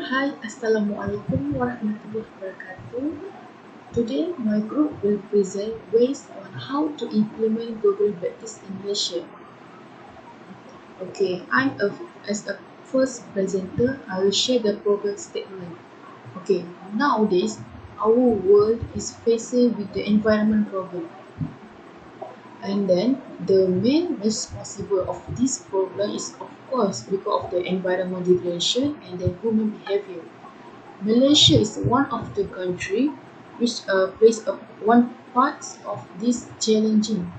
Hi, Assalamualaikum warahmatullahi wabarakatuh. Today, my group will present ways on how to implement global practice in Malaysia. Okay, as a first presenter, I will share the problem statement. Okay, nowadays, our world is facing with the environment problem. And then the main responsible of this problem is of course because of the environment degradation and the human behavior. Malaysia is one of the country which plays one part of this challenging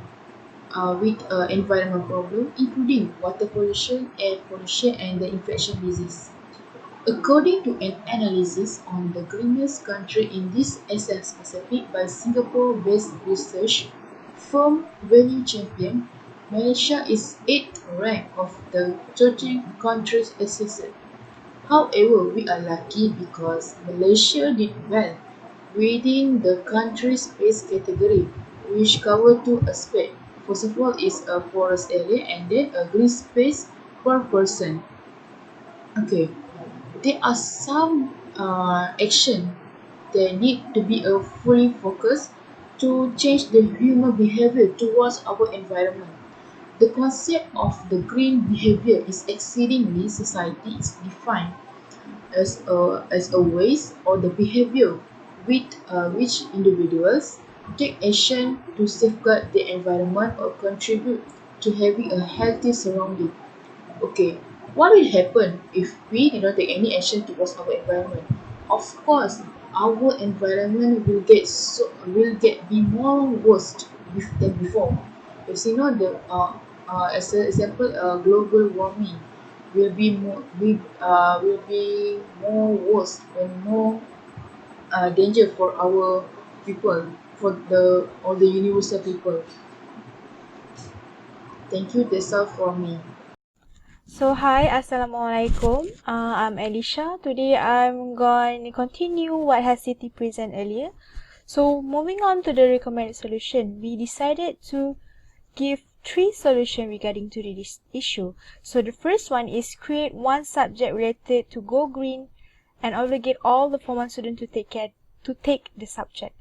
with environment problem, including water pollution, air pollution, and the infection disease. According to an analysis on the greenest country in this Asia Pacific by Singapore-based research firm Value Champion, Malaysia is 8th rank of the 13 countries assessed. However, we are lucky because Malaysia did well within the country's space category, which cover two aspects. First of all is a forest area and then a green space per person. Okay, there are some action that need to be a fully focused to change the human behavior towards our environment. The concept of the green behavior is exceedingly society is defined as a ways or the behavior with which individuals take action to safeguard the environment or contribute to having a healthy surrounding. Okay, what will happen if we do not take any action towards our environment? Of course, our environment will get be more worse than before. As you know, the as an example, global warming will be more worse and more danger for our people, for the all the universal people. Thank you. That's all from me. So hi, Assalamualaikum. I'm Elysha. Today I'm going to continue what has Siti present earlier. So moving on to the recommended solution, we decided to give three solutions regarding to this issue. So the first one is create one subject related to go green and obligate all the Form 1 students to take the subject.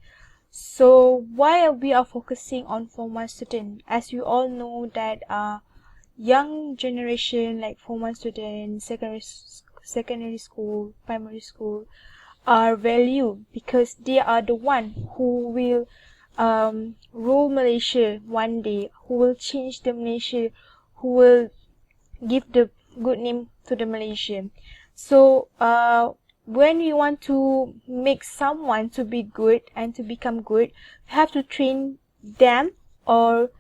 So why we are focusing on Form 1 student? As you all know that young generation like Form 1 students, secondary school, primary school are valued because they are the one who will rule Malaysia one day, who will change the Malaysia, who will give the good name to the Malaysian. So when we want to make someone to be good and to become good, we have to train them, or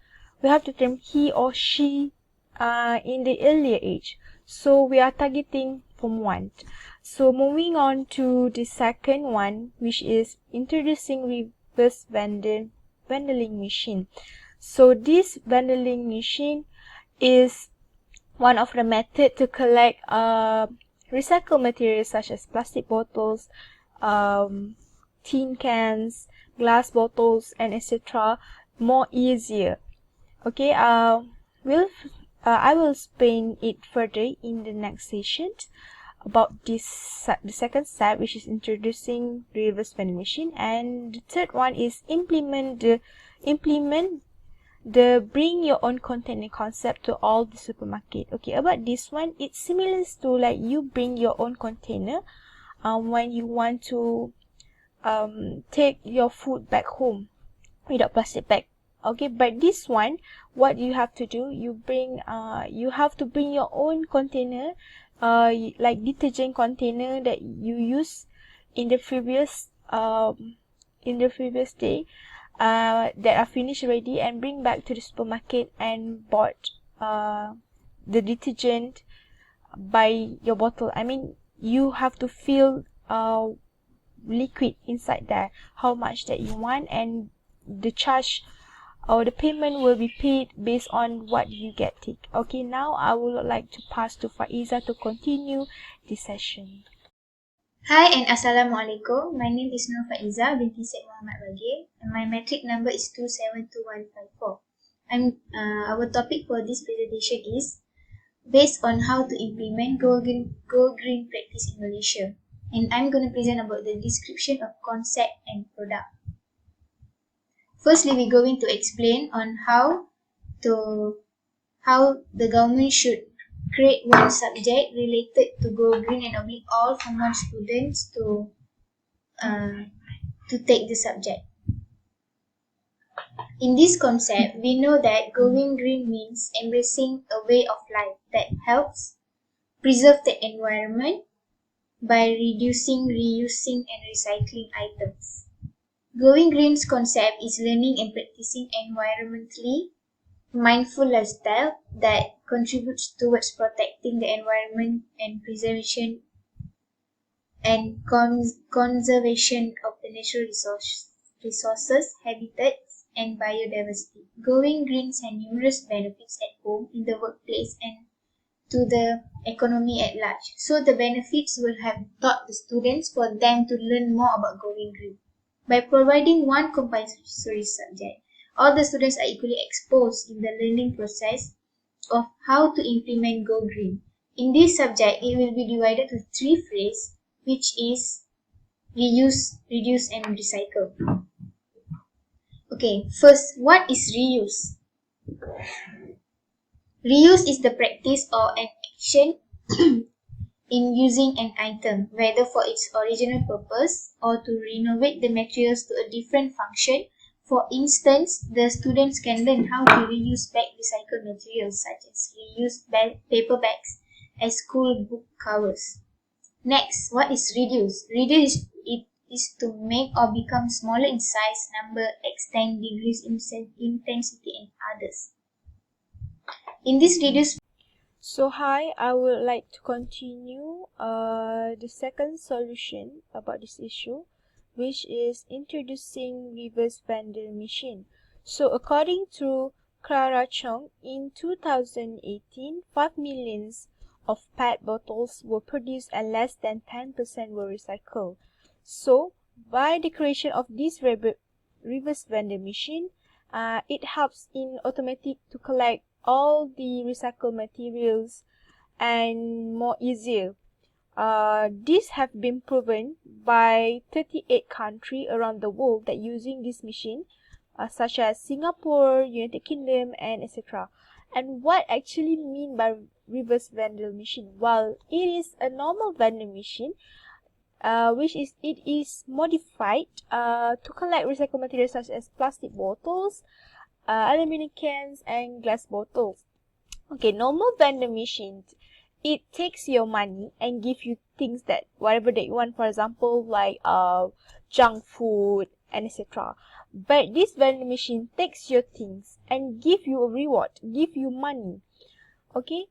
we have to train he or she in the earlier age. So we are targeting Form 1. So moving on to the second one, which is introducing reverse vending machine. So this vending machine is one of the method to collect recycled materials such as plastic bottles, tin cans, glass bottles, and etc. more easier. Okay, I will explain it further in the next session about the second step, which is introducing the reverse vending machine, and the third one is implement the bring your own container concept to all the supermarket. Okay, about this one, it's similar to like you bring your own container when you want to take your food back home without plastic bag. Okay, but this one, what you have to do, you have to bring your own container, like detergent container that you use in the previous day, that are finished already, and bring back to the supermarket and bought the detergent by your bottle. I mean, you have to fill liquid inside there, how much that you want, and the charge or the payment will be paid based on what you get it. Okay, now I would like to pass to Faiza to continue this session. Hi and Assalamualaikum. My name is Nur Faizah, Binti Bagir, and my metric number is 272154. Our topic for this presentation is based on how to implement go green practice in Malaysia. and I'm going to present about the description of concept and product. Firstly, we're going to explain on how the government should create one subject related to go green and oblige all Form 1 students to take the subject. In this concept, we know that going green means embracing a way of life that helps preserve the environment by reducing, reusing, and recycling items. Going green's concept is learning and practicing environmentally mindful lifestyle that contributes towards protecting the environment and preservation and conservation of the natural resources, habitats, and biodiversity. Going green has numerous benefits at home, in the workplace, and to the economy at large. So the benefits will have taught the students for them to learn more about going green. By providing one compulsory subject, all the students are equally exposed in the learning process of how to implement Go Green. In this subject, it will be divided to three phases, which is reuse, reduce, and recycle. Okay, first, what is reuse? Reuse is the practice or an action in using an item, whether for its original purpose or to renovate the materials to a different function. For instance, the students can learn how to reuse back recycled materials such as reused paper bags as school book covers. Next, what is reduce? Reduce is to make or become smaller in size, number, extent, degrees, intensity, and others. In this reduce, So hi, I would like to continue the second solution about this issue, which is introducing reverse vending machine. So according to Clara Chong, in 2018, 5 millions of PET bottles were produced and less than 10% were recycled. So by the creation of this reverse vending machine, it helps in automatic to collect all the recycled materials and more easier. These have been proven by 38 countries around the world that using this machine, such as Singapore, United Kingdom, and etc. And what actually mean by reverse vending machine? Well, it is a normal vending machine, it is modified to collect recycled materials such as plastic bottles, aluminum cans, and glass bottles. Okay, normal vending machines, it takes your money and give you things that whatever that you want, for example, like junk food and etc. But this vending machine takes your things and give you a reward, give you money. Okay,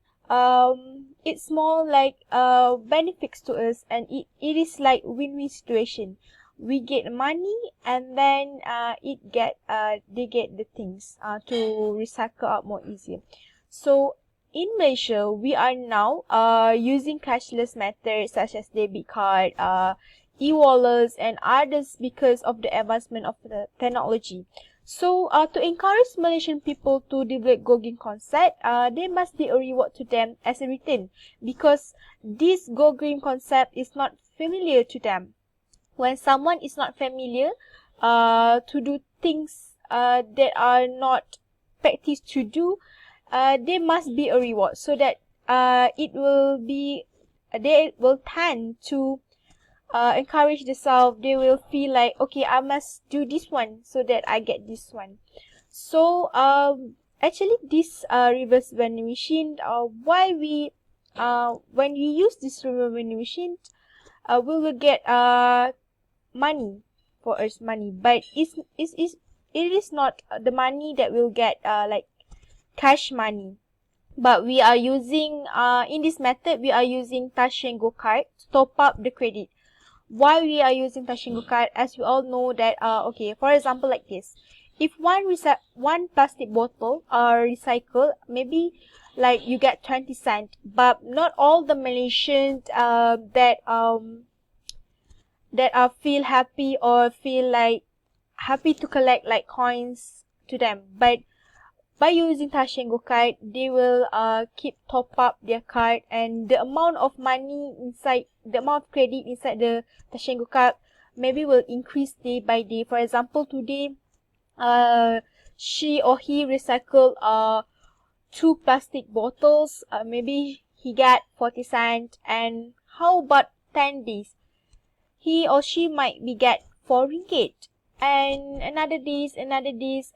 it's more like benefits to us, and it is like win-win situation. We get money, and then they get the things to recycle out more easier. So in Malaysia, we are now using cashless methods such as debit card, e-wallets, and others because of the advancement of the technology. So to encourage Malaysian people to develop Go Green concept, there must be a reward to them as a return, because this Go Green concept is not familiar to them. When someone is not familiar to do things that are not practiced to do, there must be a reward, so that they will tend to encourage themselves. They will feel like, okay, I must do this one so that I get this one. So actually this reverse vending machine, when we use this reverse vending machine, we will get money for us money, but it is not the money that we'll get like cash money. But we are using in this method, we are using Touch and Go card to top up the credit. Why we are using Touch and Go card? As we all know that okay, for example, like this, if one plastic bottle are recycled, maybe like you get 20 cents, but not all the Malaysians that feel happy or feel like happy to collect like coins to them. But by using Tashengo card, they will keep top up their card, and the amount of money inside, the amount of credit inside the Tashengo card maybe will increase day by day. For example, today she or he recycled 2 plastic bottles, maybe he got 40 cents, and how about 10 days? He or she might be get 4 ringgit, and another days,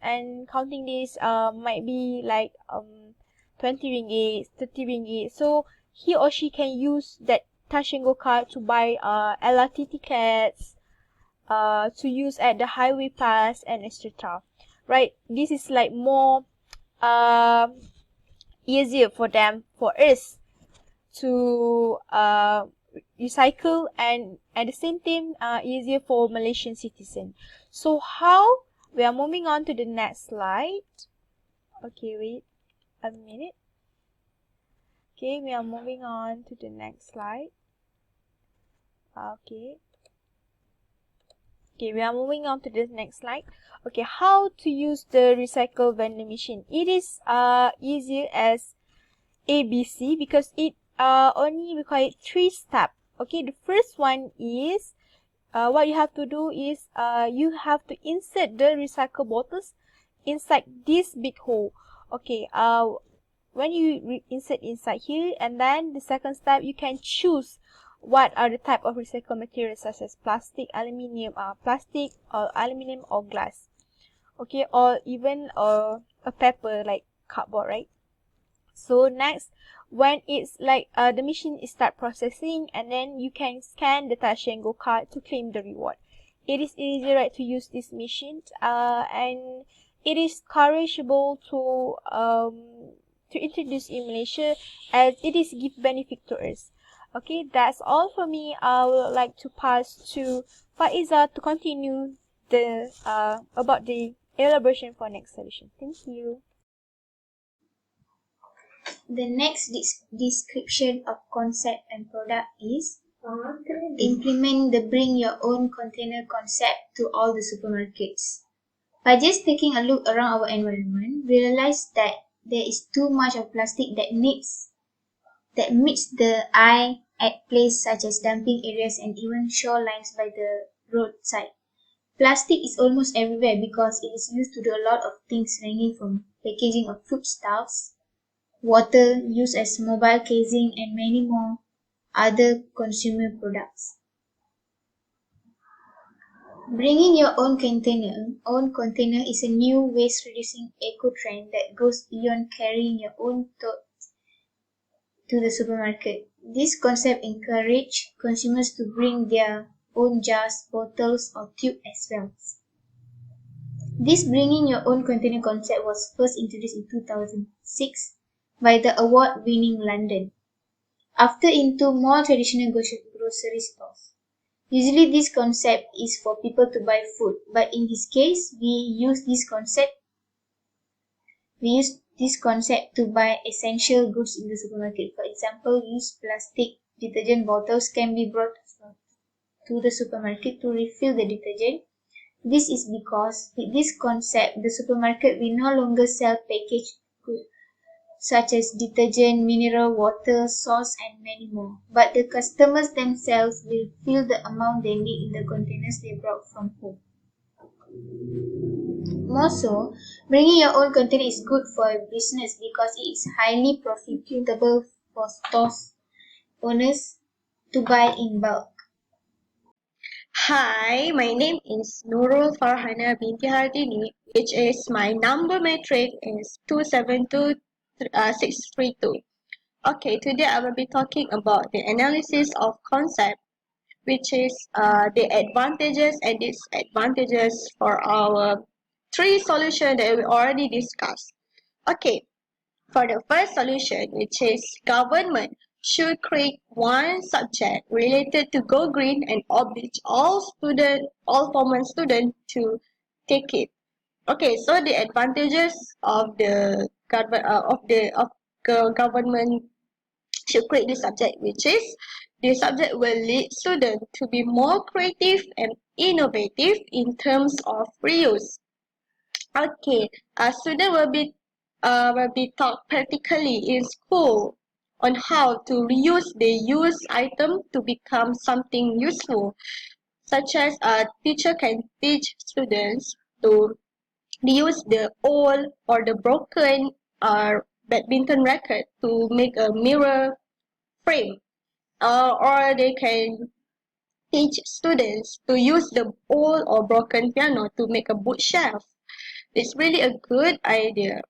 and counting days might be like 20 ringgit, 30 ringgit. So he or she can use that Touch and Go card to buy LRT tickets, to use at the highway pass and etc. Right? This is like more easier for them, for us to recycle, and at the same time easier for Malaysian citizen. So how, we are moving on to the next slide. Okay, wait a minute. Okay, we are moving on to the next slide. Okay, we are moving on to the next slide. Okay, how to use the recycle vending machine. It is easier as ABC, because it only requires 3 steps. Okay, the first one is what you have to do is you have to insert the recycle bottles inside this big hole. Okay, when you insert inside here, and then the second step, you can choose what are the type of recycled materials, such as plastic, plastic or aluminum or glass. Okay, or even a paper like cardboard, right? So next, when it's like the machine is start processing, and then you can scan the Touch and Go card to claim the reward. It is easy, right, to use this machine, and it is encourageable to introduce in Malaysia, as it is give benefit to us. Okay, that's all for me. I would like to pass to Faizah to continue the about the elaboration for next solution. Thank you. The next description of concept and product is implement the bring your own container concept to all the supermarkets. By just taking a look around our environment, we realize that there is too much of plastic that meets the eye at places such as dumping areas and even shorelines by the roadside. Plastic is almost everywhere because it is used to do a lot of things, ranging from packaging of foodstuffs, water used as mobile casing, and many more other consumer products. Bringing your own container is a new waste reducing eco trend that goes beyond carrying your own tote to the supermarket. This concept encourages consumers to bring their own jars, bottles, or tube as well. This bringing your own container concept was first introduced in 2006 by the award-winning London, after into more traditional grocery stores. Usually this concept is for people to buy food, but in this case we use this concept to buy essential goods in the supermarket. For example, used plastic detergent bottles can be brought to the supermarket to refill the detergent. This is because with this concept, the supermarket will no longer sell packaged goods such as detergent, mineral water, sauce, and many more. But the customers themselves will fill the amount they need in the containers they brought from home. More so, bringing your own container is good for a business because it is highly profitable for stores owners to buy in bulk. Hi, my name is Nurul Farhana Binti Hartini, which is my number matric is 272632. Okay, today I will be talking about the analysis of concept, which is the advantages and disadvantages for our 3 solutions that we already discussed. Okay, for the first solution, which is government should create one subject related to go green and oblige all former students to take it. Okay, so the advantages of the government should create this subject, which is the subject will lead students to be more creative and innovative in terms of reuse. Okay, a student will be will be taught practically in school on how to reuse the used item to become something useful, such as a teacher can teach students to reuse the old or the broken badminton racket to make a mirror frame, or they can teach students to use the old or broken piano to make a bookshelf. It's really a good idea.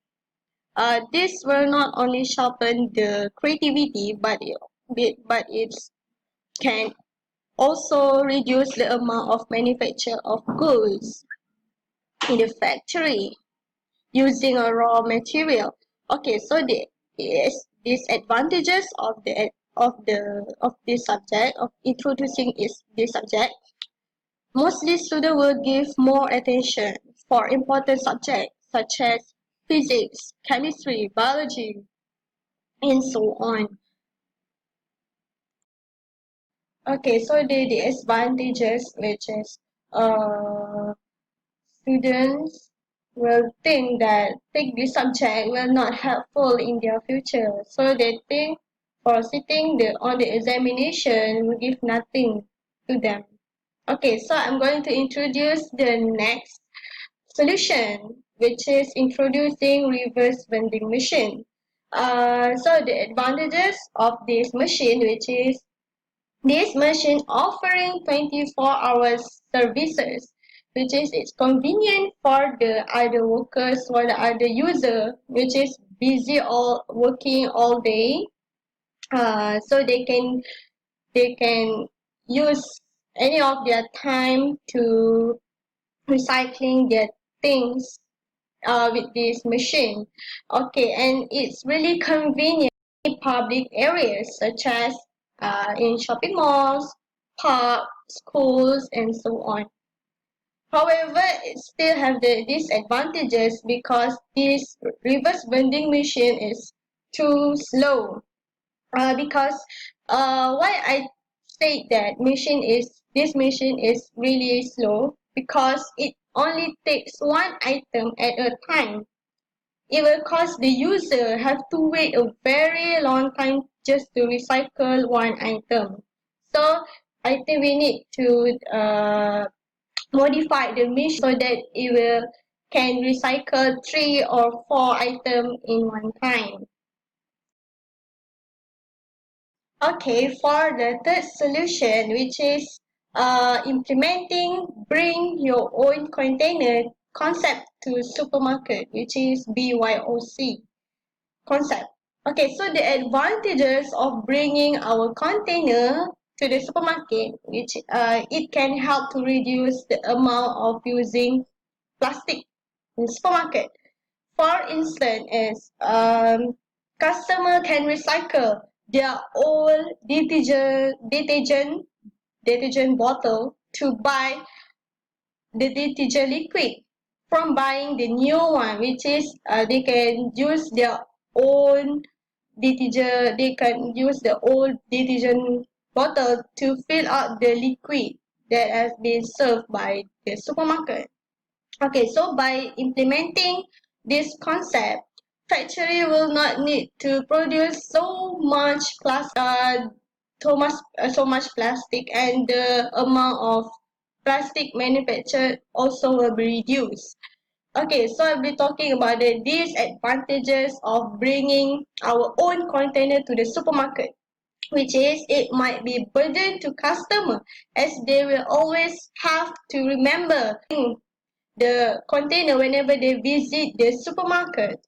This will not only sharpen the creativity, but it can also reduce the amount of manufacture of goods in the factory using a raw material. Okay, so the yes, disadvantages of this subject of introducing is this subject. Mostly students will give more attention for important subjects such as physics, chemistry, biology, and so on. Okay, so the disadvantages, which is uh, students will think that take this subject will not helpful in their future. So they think for sitting on the examination will give nothing to them. Okay, so I'm going to introduce the next solution, which is introducing reverse vending machine. So the advantages of this machine, which is this machine offering 24 hours services, which is it's convenient for the other workers or the other user, which is busy all working all day. So they can use any of their time to recycling their things with this machine. Okay, and it's really convenient in public areas such as in shopping malls, parks, schools, and so on. However, it still have the disadvantages because this reverse vending machine is too slow. Because why I say that this machine is really slow because it only takes one item at a time. It will cause the user have to wait a very long time just to recycle one item. So I think we need to modify the machine so that it will can recycle 3 or 4 items in one time. Okay, for the third solution, which is implementing bring your own container concept to supermarket, which is BYOC concept. Okay, so the advantages of bringing our container to the supermarket, which it can help to reduce the amount of using plastic in supermarket. For instance, is customer can recycle their old detergent bottle to buy the detergent liquid from buying the new one, which is they can use their own detergent. They can use the old detergent bottle to fill out the liquid that has been served by the supermarket. Okay, so by implementing this concept, factory will not need to produce so much plastic, and the amount of plastic manufactured also will be reduced. Okay, so I'll be talking about the disadvantages of bringing our own container to the supermarket, which is it might be burden to customer as they will always have to remember the container whenever they visit the supermarket.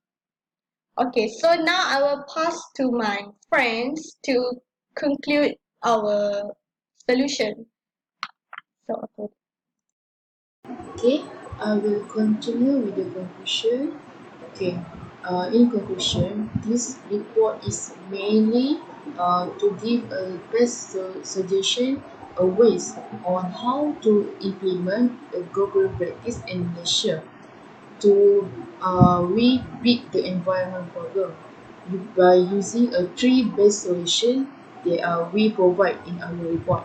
Okay, so now I will pass to my friends to conclude our solution. So, okay. Okay, I will continue with the conclusion. Okay, in conclusion, this report is mainly to give a best suggestion, a ways on how to implement a global practice in Malaysia to we beat the environment problem by using a three-based solution that we provide in our report.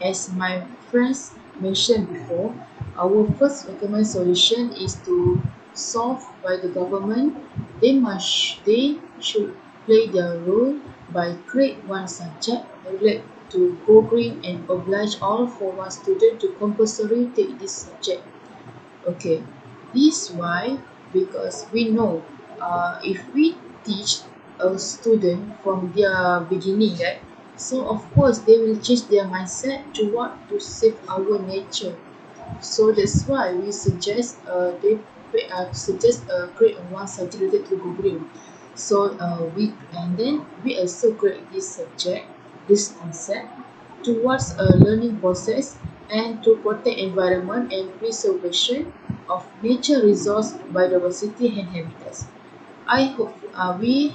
As my friends mentioned before, our first recommended solution is to solved by the government, they should play their role by create one subject related to go green and oblige all former students to compulsory take this subject. Okay, this why because we know if we teach a student from their beginning, right, so of course they will change their mindset to what to save our nature. So that's why we suggest create one subject related to Googling. So we also create this subject, this concept towards a learning process and to protect environment and preservation of nature resource biodiversity and habitats. I hope we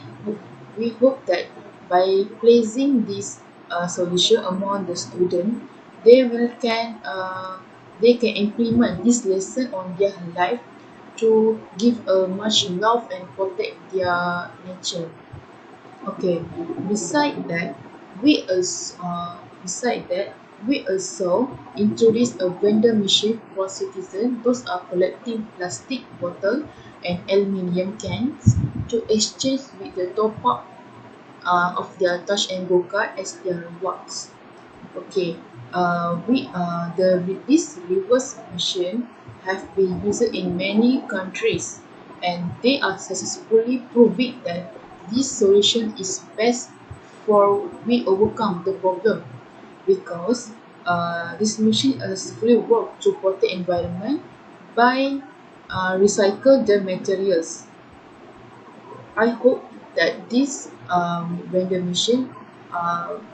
hope that by placing this solution among the student, they will can they can implement this lesson on their life to give a much love and protect their nature. Okay. Beside that, beside that, we also introduce a vendor machine for citizens. Those are collecting plastic bottle and aluminium cans to exchange with the top up of their touch and go card as their rewards. Okay, this reverse machine have been used in many countries, and they are successfully proving that this solution is best for we overcome the problem because this machine successfully work to protect environment by recycle the materials. I hope that this vendor machine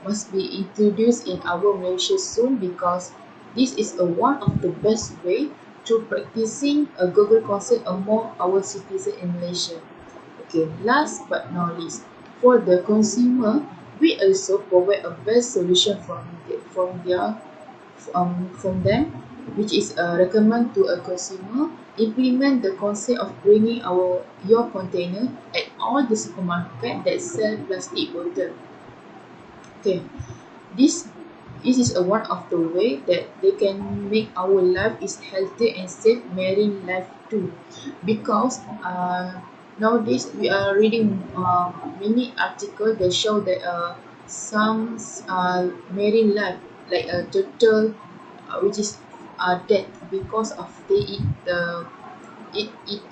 must be introduced in our Malaysia soon because this is one of the best way to practicing a Google concept among our citizens in Malaysia. Okay, last but not least, for the consumer, we also provide a best solution from them, which is recommend to a consumer implement the concept of bringing your container at all the supermarket that sell plastic bottle. Okay, this this is one of the way that they can make our life is healthy and safe marine life too because nowadays we are reading many articles that show that some marine life like a turtle which is dead because of they eat the eat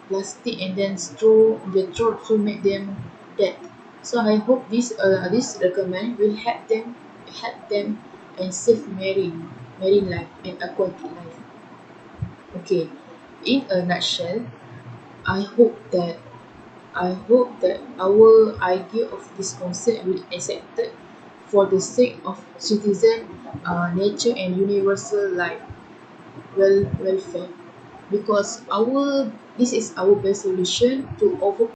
plastic and then straw in their throat to make them dead. So I hope this recommend will help them and save marine life and aquatic life. Okay, in a nutshell, I hope that I hope that our idea of this concept will be accepted for the sake of citizen, nature and universal life welfare because our this is our best solution to overcome